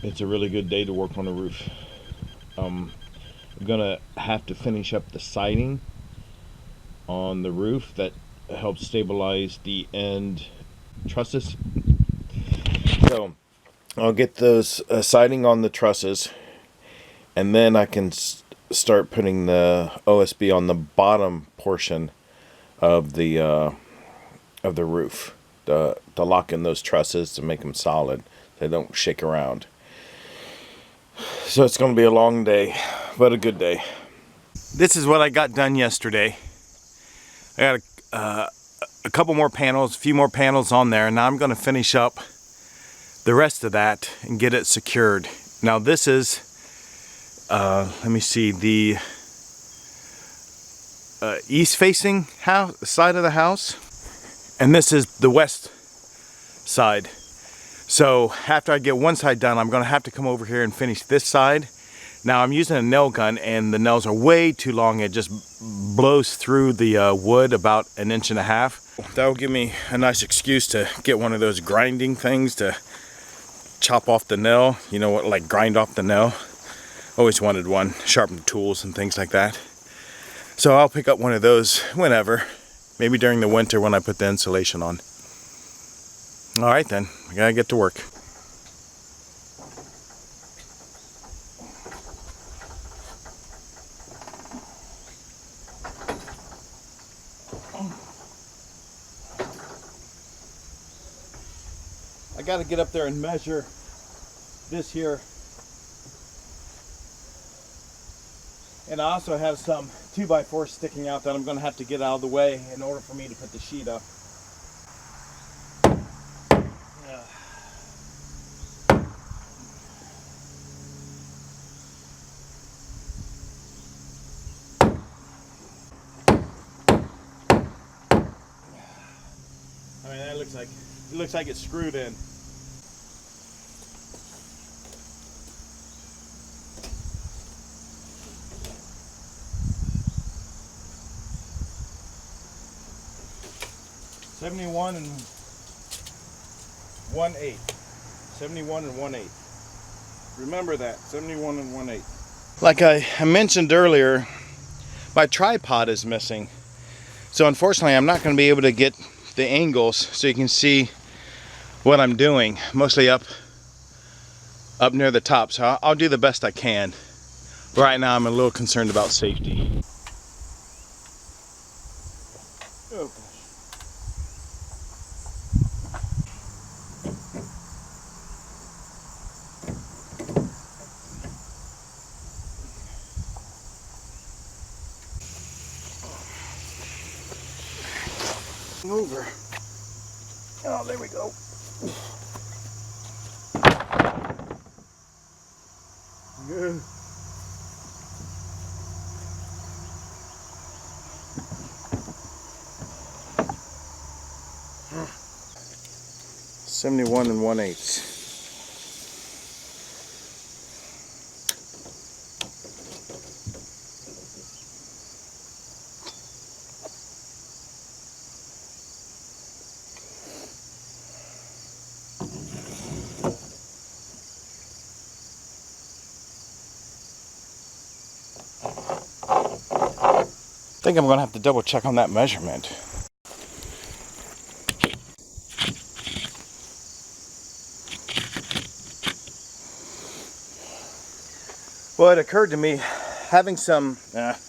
It's a really good day to work on the roof. I'm gonna have to finish up the siding on the roof that helps stabilize the end trusses. So I'll get those siding on the trusses, and then I can start putting the OSB on the bottom portion of the roof to lock in those trusses to make them solid. They don't shake around. So it's going to be a long day, but a good day. This is what I got done yesterday. I got a couple more panels, a few more panels on there, and now I'm going to finish up the rest of that and get it secured. Now this is, let me see, the east-facing side of the house, and this is the west side. So after I get one side done, I'm going to have to come over here and finish this side. Now I'm using a nail gun, and the nails are way too long. It just blows through the wood about 1.5 inches. That'll give me a nice excuse to get one of those grinding things to chop off the nail. You know what, like grind off the nail. Always wanted one, sharpen tools and things like that. So I'll pick up one of those whenever, maybe during the winter when I put the insulation on. All right then, I gotta get to work. I gotta get up there and measure this here. And I also have some 2x4 sticking out that I'm gonna have to get out of the way in order for me to put the sheet up. I mean, that looks like it's screwed in. $71 1/8. 71 1/8. Remember that, 71 1/8. Like I mentioned earlier, my tripod is missing. So unfortunately, I'm not going to be able to get the angles so you can see what I'm doing. Mostly up near the top. So I'll do the best I can. Right now, I'm a little concerned about safety. Oh. Over. Oh, there we go. Good. $71 1/8. I think I'm going to have to double check on that measurement. Well, it occurred to me having some that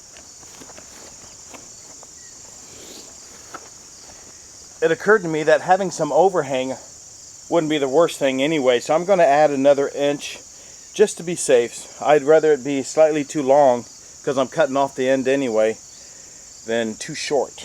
having some overhang wouldn't be the worst thing anyway, so I'm going to add another inch just to be safe. I'd rather it be slightly too long because I'm cutting off the end anyway than too short.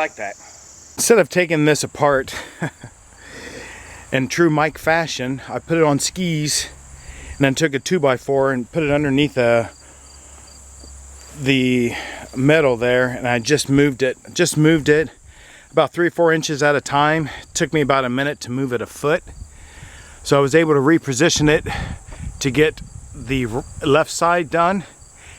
like that. Instead of taking this apart in true Mike fashion, I put it on skis and then took a 2x4 and put it underneath the metal there, and I just moved it about 3 or 4 inches at a time. It took me about a minute to move it a foot. So I was able to reposition it to get the left side done,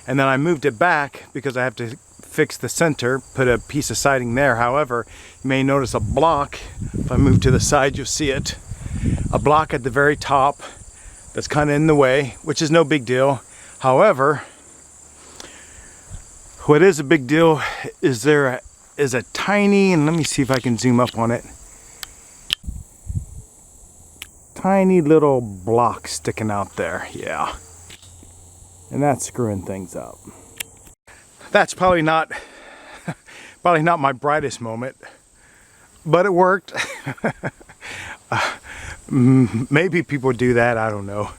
and then I moved it back because I have to fix the center, put a piece of siding there. However, you may notice a block. If I move to the side, you'll see it. A block at the very top that's kind of in the way, which is no big deal. However, what is a big deal is there is a tiny, and let me see if I can zoom up on it, tiny little block sticking out there. Yeah, and that's screwing things up. That's probably not my brightest moment, but it worked. Maybe people do that, I don't know.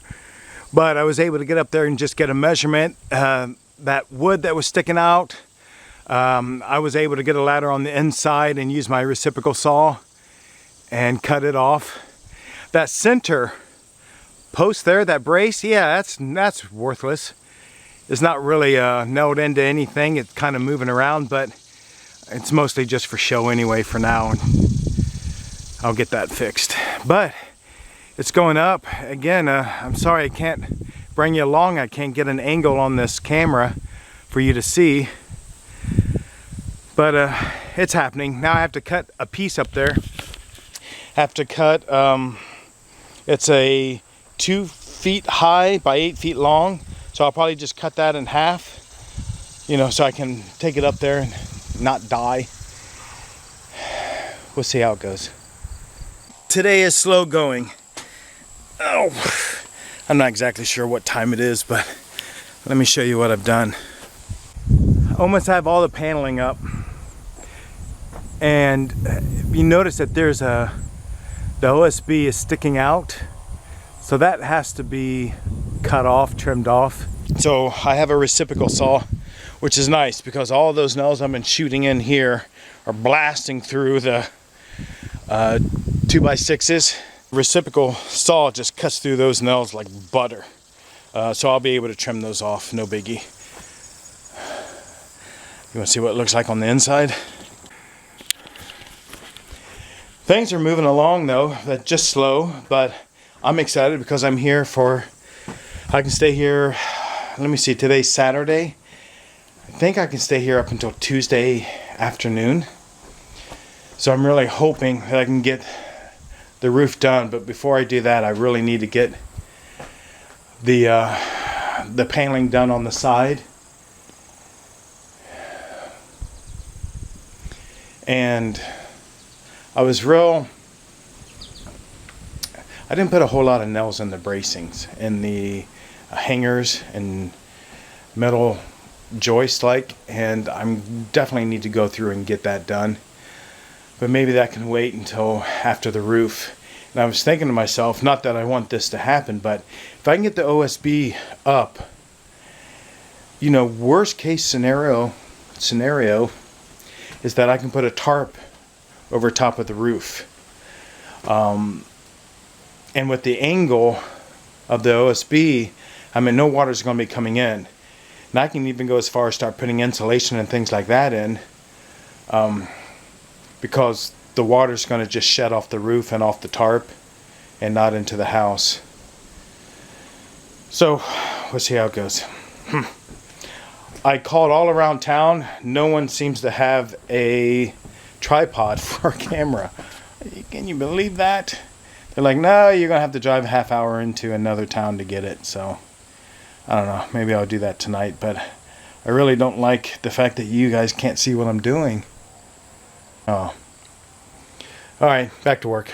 But I was able to get up there and just get a measurement. That wood that was sticking out, I was able to get a ladder on the inside and use my reciprocal saw and cut it off. That center post there, that brace, yeah, that's worthless. It's not really nailed into anything. It's kind of moving around, but it's mostly just for show anyway for now, and I'll get that fixed. But it's going up. Again, I'm sorry I can't bring you along. I can't get an angle on this camera for you to see. But it's happening. Now I have to cut a piece up there. Have to cut, it's a 2 feet high by 8 feet long. So I'll probably just cut that in half, you know, so I can take it up there and not die. We'll see how it goes. Today is slow going. Oh, I'm not exactly sure what time it is, but let me show you what I've done. I almost have all the paneling up, and you notice that there's the OSB is sticking out, so that has to be cut off, trimmed off. So I have a reciprocal saw, which is nice because all of those nails I've been shooting in here are blasting through the 2x6s. Reciprocal saw just cuts through those nails like butter. So I'll be able to trim those off, no biggie. You want to see what it looks like on the inside? Things are moving along though, but just slow, but I'm excited because I'm here for, I can stay here, let me see, today's Saturday. I think I can stay here up until Tuesday afternoon. So I'm really hoping that I can get the roof done, but before I do that, I really need to get the paneling done on the side. And I didn't put a whole lot of nails in the bracings, in the hangers and metal joist and I'm definitely need to go through and get that done. But maybe that can wait until after the roof. And I was thinking to myself, not that I want this to happen, but if I can get the OSB up, you know, worst case scenario is that I can put a tarp over top of the roof. And with the angle of the OSB, I mean, no water's going to be coming in. And I can even go as far as start putting insulation and things like that in, because the water's going to just shed off the roof and off the tarp and not into the house. So we'll see how it goes. I called all around town. No one seems to have a tripod for a camera. Can you believe that? They're like, no, you're going to have to drive a half hour into another town to get it. So I don't know. Maybe I'll do that tonight. But I really don't like the fact that you guys can't see what I'm doing. Oh. All right, back to work.